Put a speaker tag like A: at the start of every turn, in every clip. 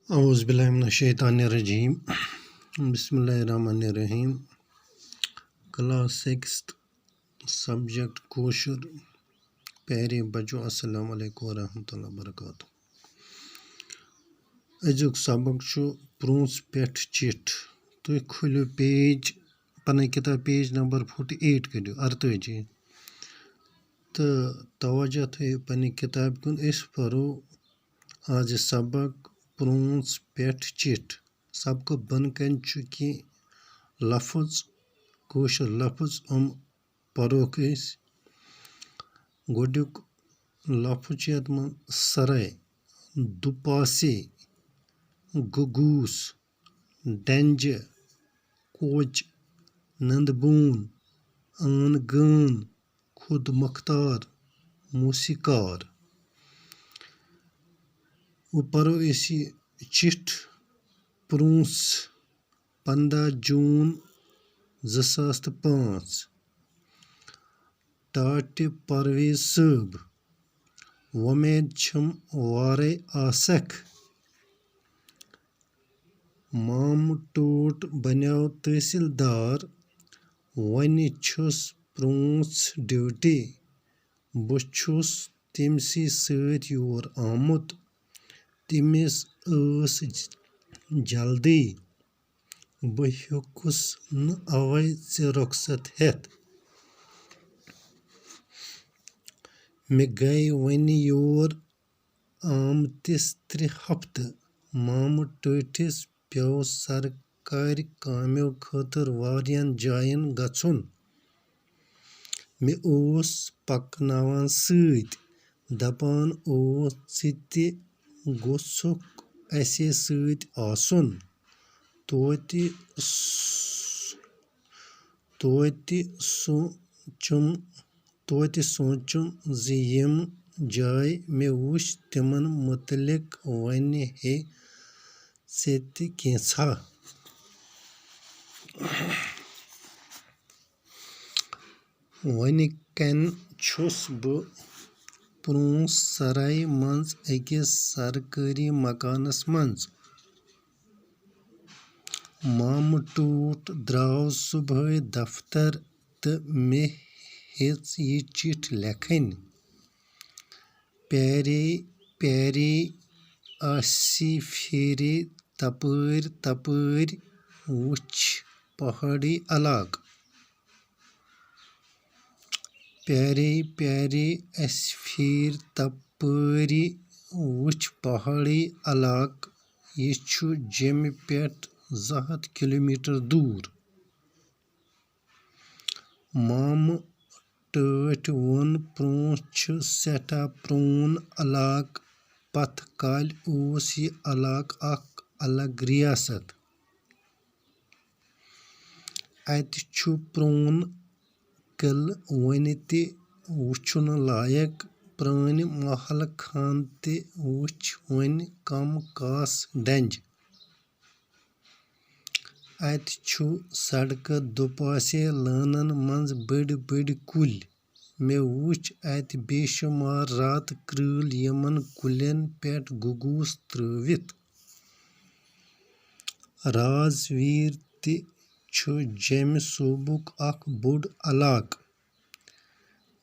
A: औज़ुबिल्लाहिमिनश्शैतानिर्रजीम बिस्मिल्लाहिर्रहमानिर्रहीम। Class 6 subject kosher प्यारे बच्चों अस्सलाम वालेकुम वरहमतुल्लाहि वबरकातुहू। अजुक सबक छु प्रूंस पेठ चिट। तुम खोलो पेज पन किताब पेज नंबर 48 करो 48 तो तवज्जो थे पन किताब कुन। अस परो आज सबक प्रूंस पेठ चिट। सबको बन कन कि लफ्ज कोशर लफ्ज परोक गोडुक लफ्ज यत मन सराय, दुपासे, गुगूस, डेंज, कोच, नंदबून, आनगन, खुद मुख्तार, मूसिकार। परो इसी चिट प्रूंस 15 जून 2005 टाट परवेज साहब। वमेद छम वारे आसक। माम टोट बन्याव तहसीलदार। One छुस प्रूंस duty. बह छुस तमसी सत योर आमुत। तमिस अस जल्दी। बह हेकुस न अवै ऐ रुखसत हेत। मे गई वन योर आमतिस 3 हफ्तह। माम टोटिस पेव सरकारी काम्यों खतर वारियान जायन गछुन। मे ओस पकनावान सत दपान ओस षि ते गोछुक असे सत आसुन। तोति सोचुम ज यम जाय मे वुछ तिमन मुतलिक वन हे त्ते कैंछा। वन कन छुस बह प्रूंस सराय मंज अकिस सरकारी मकानस मंज। माम टोट द्राव सुबह दफ्तर तो मे हेच यह चिट लेखन। प्यारे प्यारे आसी फेरे तपर तपर वुछ पहाड़ी अलाक। प्यारे प्यारे आसी फेर तपरि वुछ पहाड़ी अलाक। यह छु जम्मू पेठ 200 किलोमीटर दूर। माम टोट वोन प्रूंस छु सठा प्रून अलाक। पथ काल ओस यह अलाक अख अलग रियासत। अत छु प्रून किले वन ते वुछुन लायक। प्रान महल खान ते वुछ वन कम कास डेंज। अत छु सड़क दुपासे लानन मंज बड़ बड़ कुल। मे वुछ अत बेशुमार रात क्रल यमन कुलन पेठ गुगूस त्रवित। राजवीर ते छु जम्मू सूबुक अख बोड़ अलाक।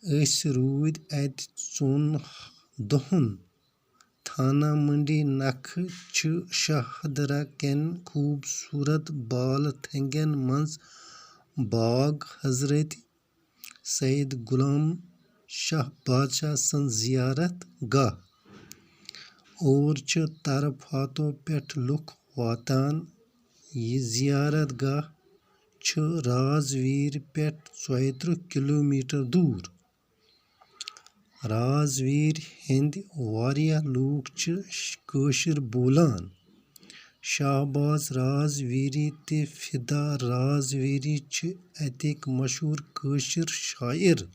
A: अस रूद अत 4 दोहन। थाना मंडी नख छु शाहदरा कन खूबसूरत बाल थंगन मंज बाग हजरत सैयद गुलाम शाह बादशाह सं जियारत गाह। और च तरफातो पेठ लुख वातान। यह जियारत गाह छु राजवीर पेठ 34 किलोमीटर दूर। राजवीर हिंद वारिया लूक च कोशर बोलान। शाहबाज राजवीरी ते फिदा राजवीरी च अतिक मशहूर कोशर शायर।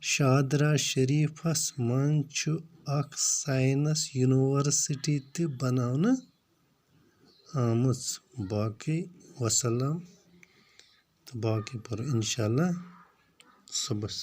A: शादरा शरीफस मंज छु अख साइंस यूनिवर्सिटी ते बनावन आमुच। बाकी वसलाम तो बाकी पर इंशाअल्लाह सुबह।